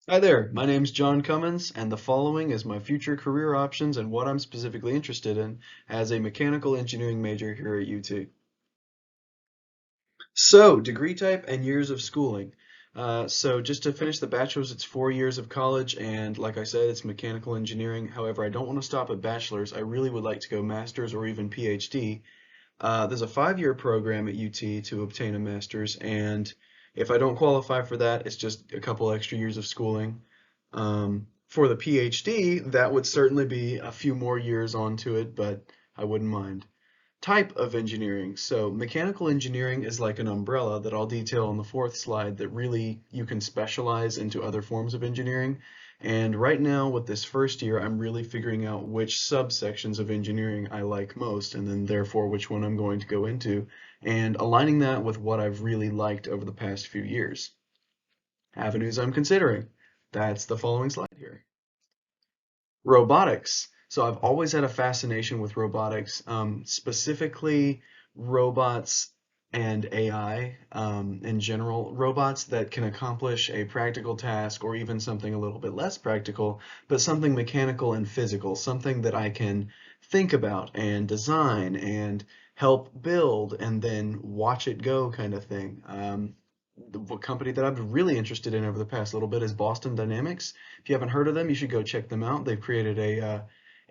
Hi there, my name's John Cummins, and the following is my future career options and what I'm specifically interested in as a mechanical engineering major here at UT. So, degree type and years of schooling. So just to finish the bachelor's, it's 4 years of college, and like I said, it's mechanical engineering. However, I don't want to stop at bachelor's. I really would like to go master's or even PhD. There's a 5-year program at UT to obtain a master's, and if I don't qualify for that, it's just a couple extra years of schooling. For the PhD, that would certainly be a few more years onto it, but I wouldn't mind. Type of engineering. So mechanical engineering is like an umbrella that I'll detail on the fourth slide that really you can specialize into other forms of engineering. And right now with this first year, I'm really figuring out which subsections of engineering I like most, and then therefore which one I'm going to go into, and aligning that with what I've really liked over the past few years. Avenues I'm considering. That's the following slide here. Robotics. So I've always had a fascination with robotics, specifically robots and AI in general, robots that can accomplish a practical task or even something a little bit less practical, but something mechanical and physical, something that I can think about and design and help build and then watch it go kind of thing. The company that I've been really interested in over the past little bit is Boston Dynamics. If you haven't heard of them, you should go check them out. They've created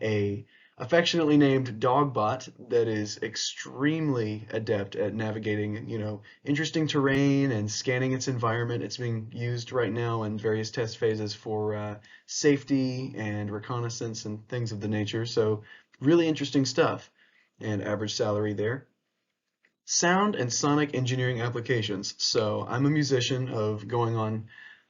a affectionately named Dogbot that is extremely adept at navigating, interesting terrain and scanning its environment. It's being used right now in various test phases for safety and reconnaissance and things of the nature. So really interesting stuff. And average salary there. Sound and sonic engineering applications. So I'm a musician of going on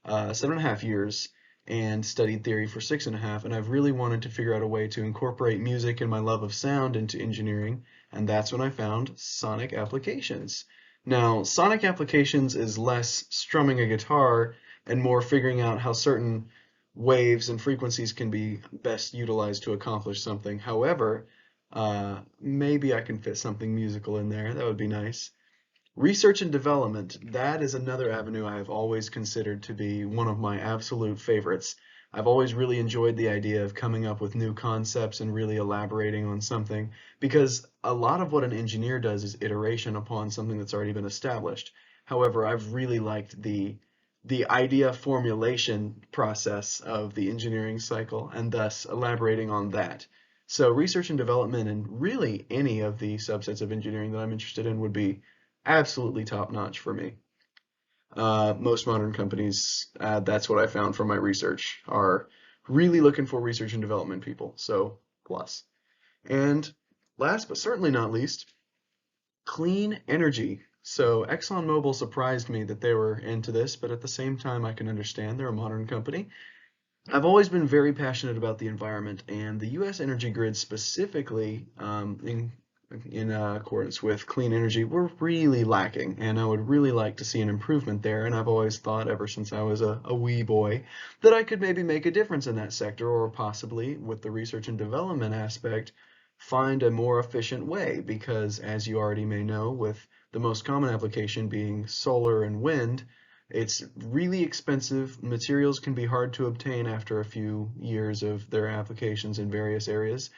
7.5 years and studied theory for 6.5, and I've really wanted to figure out a way to incorporate music and my love of sound into engineering, and that's when I found sonic applications. Now, sonic applications is less strumming a guitar and more figuring out how certain waves and frequencies can be best utilized to accomplish something. However, maybe I can fit something musical in there. That would be nice. Research and development, that is another avenue I have always considered to be one of my absolute favorites. I've always really enjoyed the idea of coming up with new concepts and really elaborating on something because a lot of what an engineer does is iteration upon something that's already been established. However, I've really liked the idea formulation process of the engineering cycle and thus elaborating on that. So research and development and really any of the subsets of engineering that I'm interested in would be absolutely top notch for me. Most modern companies, that's what I found from my research, are really looking for research and development people. So plus. And last but certainly not least, clean energy. So ExxonMobil surprised me that they were into this, but at the same time, I can understand they're a modern company. I've always been very passionate about the environment, and the U.S. energy grid specifically, in accordance with clean energy, we're really lacking, and I would really like to see an improvement there. And I've always thought, ever since I was a wee boy, that I could maybe make a difference in that sector, or possibly, with the research and development aspect, find a more efficient way. Because, as you already may know, with the most common application being solar and wind, it's really expensive. Materials can be hard to obtain after a few years of their applications in various areas,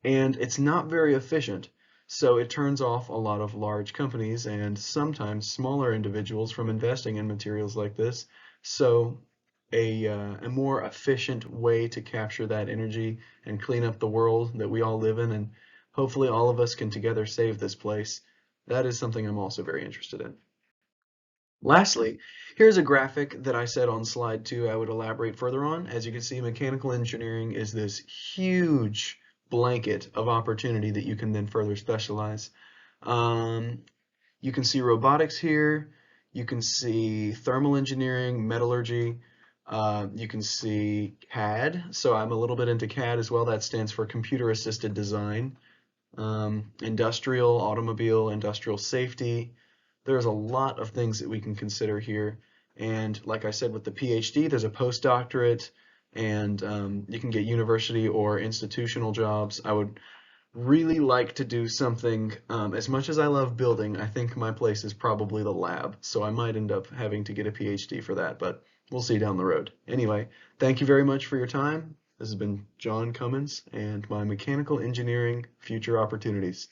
and it's not very efficient. So it turns off a lot of large companies and sometimes smaller individuals from investing in materials like this. So a more efficient way to capture that energy and clean up the world that we all live in, and hopefully all of us can together save this place. That is something I'm also very interested in. Lastly, here's a graphic that I said on slide 2 I would elaborate further on. As you can see, mechanical engineering is this huge blanket of opportunity that you can then further specialize. Um, you can see robotics here. You can see thermal engineering, metallurgy. You can see CAD. So I'm a little bit into CAD as well. That stands for computer assisted design. Industrial, automobile, industrial safety. There's a lot of things that we can consider here. And like I said, with the PhD, there's a postdoctorate, and you can get university or institutional jobs. I would really like to do something, as much as I love building, I think my place is probably the lab. So I might end up having to get a PhD for that, but we'll see down the road. Anyway, thank you very much for your time. This has been John Cummins and my Mechanical Engineering Future Opportunities.